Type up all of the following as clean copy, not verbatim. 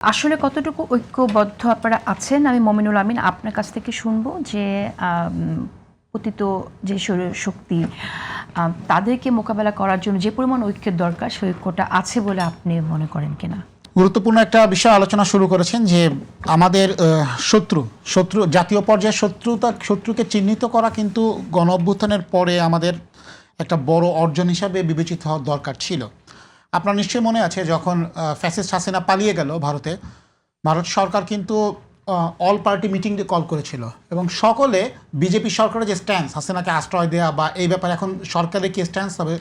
আসলে কতটুকু ঐক্যবদ্ধ আপনারা আছেন আমি মমিনুল আমিন আপনার কাছ থেকে শুনবো যে পতিত যে শক্তি তাদেরকে মোকাবেলা করার জন্য যে পরিমাণ ঐক্যের দরকার সেই ঐক্যটা আছে বলে আপনি মনে করেন কিনা? গুরুত্বপূর্ণ একটা বিষয় আলোচনা শুরু করেছেন যে আমাদের শত্রু জাতীয় পর্যায়ে শত্রুকে চিহ্নিত করা কিন্তু গণ অভ্যুত্থানের পরে আমাদের একটা বড় অর্জন হিসাবে বিবেচিত হওয়ার দরকার ছিল। আপনার নিশ্চয়ই মনে আছে যখন ফ্যাসিস্ট হাসিনা পালিয়ে গেল ভারত সরকার কিন্তু অল পার্টি মিটিং কল করেছিল এবং সকলে বিজেপি সরকারের যে স্ট্যান্স হাসিনাকে আশ্রয় দেওয়া বা এই ব্যাপারে এখন সরকারের কি স্ট্যান্স হবে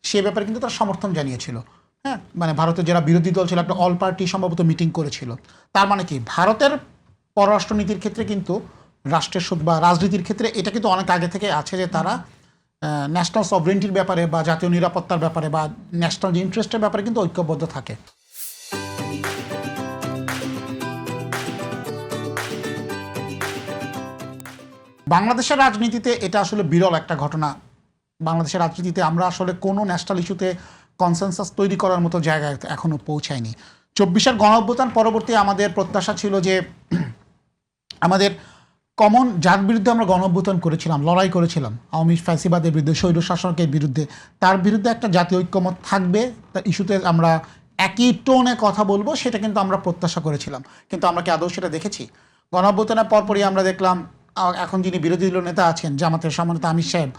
সে ব্যাপারে কিন্তু তারা সমর্থন জানিয়েছিল। হ্যাঁ, মানে ভারতের যারা বিরোধী দল ছিল একটা অল পার্টি সম্ভবত মিটিং করেছিল। তার মানে কি ভারতের পররাষ্ট্রনীতির ক্ষেত্রে কিন্তু রাষ্ট্রের বা রাজনীতির ক্ষেত্রে এটা কিন্তু অনেক আগে থেকে আছে যে তারা ন্যাশনাল সভরেন্টির ব্যাপারে বা জাতীয় নিরাপত্তার ব্যাপারে বা ন্যাশনাল ইন্টারেস্টের ব্যাপারে কিন্তু ঐক্যবদ্ধ থাকে। বাংলাদেশের রাজনীতিতে এটা আসলে বিরল একটা ঘটনা। বাংলাদেশের রাজনীতিতে আমরা আসলে কোনো ন্যাশনাল ইস্যুতে কনসেনসাস তৈরি করার মতো জায়গায় এখনও পৌঁছায়নি। 24-এর গণঅভ্যুত্থান পরবর্তী আমাদের প্রত্যাশা ছিল যে আমাদের কমন যার বিরুদ্ধে আমরা গণঅভ্যুত্থান করেছিলাম, লড়াই করেছিলাম, আওয়ামী ফ্যাসিবাদের বিরুদ্ধে, স্বৈর শাসকের বিরুদ্ধে, তার বিরুদ্ধে একটা জাতীয় ঐক্যমত থাকবে, তার ইস্যুতে আমরা একই টোনে কথা বলবো, সেটা কিন্তু আমরা প্রত্যাশা করেছিলাম। কিন্তু আমরা কি আদৌ সেটা দেখেছি? গণঅভ্যুত্থানের পরপরই আমরা দেখলাম এখন যিনি বিরোধী দলীয় নেতা আছেন জামাতের সম্মানিত আমির সাহেব,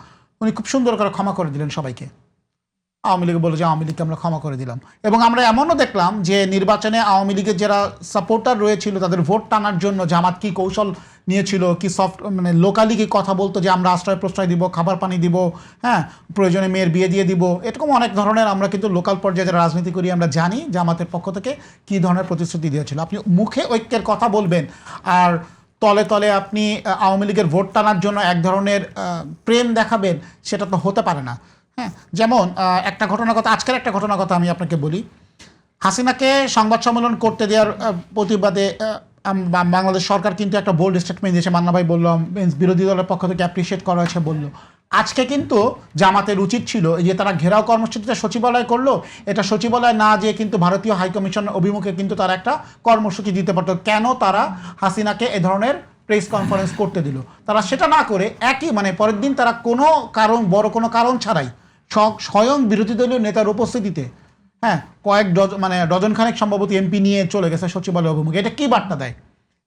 উনি খুব সুন্দর করে ক্ষমা করে দিলেন সবাইকে। আওয়ামী লীগ বলে যে আওয়ামী লীগকে আমরা ক্ষমা করে দিলাম। এবং আমরা এমনও দেখলাম যে নির্বাচনে আওয়ামী লীগের যারা সাপোর্টার রয়েছিল তাদের ভোট টানার জন্য জামাত কি কৌশল নিয়েছিল, কি মানে লোকালি কি কথা বলতো যে আমরা আশ্রয় প্রশ্রয় দিব, খাবার পানি দিব, হ্যাঁ প্রয়োজনে মেয়ের বিয়ে দিয়ে দিব, এরকম অনেক ধরনের আমরা কিন্তু লোকাল পর্যায়ে যারা রাজনীতি করি আমরা জানি জামাতের পক্ষ থেকে কী ধরনের প্রতিশ্রুতি দিয়েছিল। আপনি মুখে ঐক্যের কথা বলবেন আর তলে তলে আপনি আওয়ামী লীগের ভোট টানার জন্য এক ধরনের প্রেম দেখাবেন, সেটা তো হতে পারে না। হ্যাঁ, যেমন আজকের একটা ঘটনার কথা আমি আপনাকে বলি। হাসিনাকে সংবাদ সম্মেলন করতে দেওয়ার প্রতিবাদে বাংলাদেশ সরকার কিন্তু একটা বোল্ড স্টেটমেন্ট দিয়েছে। মান্না ভাই বললাম, বিরোধী দলের পক্ষ থেকে অ্যাপ্রিসিয়েট করা হয়েছে বলল। আজকে কিন্তু জামাতের উচিত ছিল এই যে তারা ঘেরাও কর্মসূচিটা সচিবালয় করলো, এটা সচিবালয় না যেয়ে কিন্তু ভারতীয় হাইকমিশনের অভিমুখে কিন্তু তারা একটা কর্মসূচি দিতে পারতো। কেন তারা হাসিনাকে এ ধরনের প্রেস কনফারেন্স করতে দিল? তারা সেটা না করে একই পরের দিন তারা বড় কোনো কারণ ছাড়াই স্বয়ং বিরোধী দলীয় নেতার উপস্থিতিতে কয়েক ডজন খানেক সম্ভবত এমপি নিয়ে চলে গেছে সচিবালয় অভিমুখে। এটা কি বার্তা দেয়?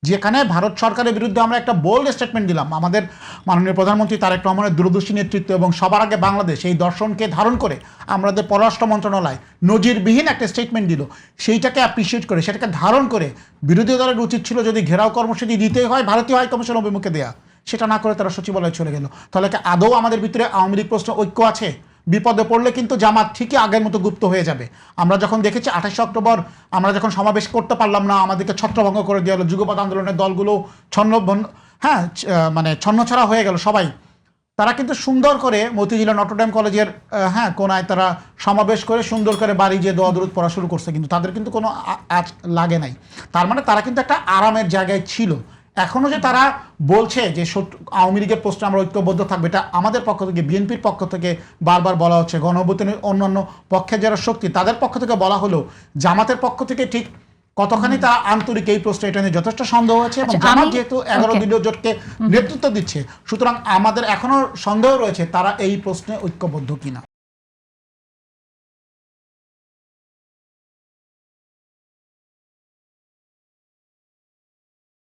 যেখানে ভারত সরকারের বিরুদ্ধে আমরা একটা বোল্ড স্টেটমেন্ট দিলাম, আমাদের মাননীয় প্রধানমন্ত্রী তারেক রহমানের দূরদর্শী নেতৃত্ব এবং সবার আগে বাংলাদেশ এই দর্শনকে ধারণ করে আমাদের পররাষ্ট্র মন্ত্রণালয় নজিরবিহীন একটা স্টেটমেন্ট দিল, সেইটাকে অ্যাপ্রিসিয়েট করে সেটাকে ধারণ করে বিরোধী দলের উচিত ছিল যদি ঘেরাও কর্মসূচি দিতেই হয় ভারতীয় হাইকমিশন অভিমুখে দেয়া, সেটা না করে তারা সচিবালয়ে চলে গেল। তাহলে কি আদৌ আমাদের ভিতরে আওয়ামী লীগ প্রশ্ন ঐক্য আছে? বিপদে পড়লে কিন্তু জামাত ঠিকই আগের মতো গুপ্ত হয়ে যাবে। আমরা যখন দেখেছি 28 অক্টোবর আমরা যখন সমাবেশ করতে পারলাম না, আমাদেরকে ছত্রভঙ্গ করে দেওয়া হলো, যুগপৎ আন্দোলনের দলগুলো ছন্নছাড়া হয়ে গেল সবাই। তারা কিন্তু সুন্দর করে মতিঝিলা নটরডেম কলেজের কোনায় তারা সমাবেশ করে সুন্দর করে বাড়ি যে দোয়া দরুদ পড়া শুরু করছে, কিন্তু তাদের কিন্তু কোনো আজ লাগে নাই। তার মানে তারা কিন্তু একটা আরামের জায়গায় ছিল। এখনও যে তারা বলছে যে আওয়ামী লীগের প্রশ্নে আমরা ঐক্যবদ্ধ থাকবে, এটা আমাদের পক্ষ থেকে বিএনপির পক্ষ থেকে বারবার বলা হচ্ছে, গণঅভ্যুত্থানের অন্যান্য পক্ষের যারা শক্তি তাদের পক্ষ থেকে বলা হলো, জামাতের পক্ষ থেকে ঠিক কতখানি তারা আন্তরিক এই প্রশ্নে, এটা নিয়ে যথেষ্ট সন্দেহ হয়েছে। এবং জামাত যেহেতু 11 দলীয় জোটকে নেতৃত্ব দিচ্ছে, সুতরাং আমাদের এখনো সন্দেহ রয়েছে তারা এই প্রশ্নে ঐক্যবদ্ধ কিনা।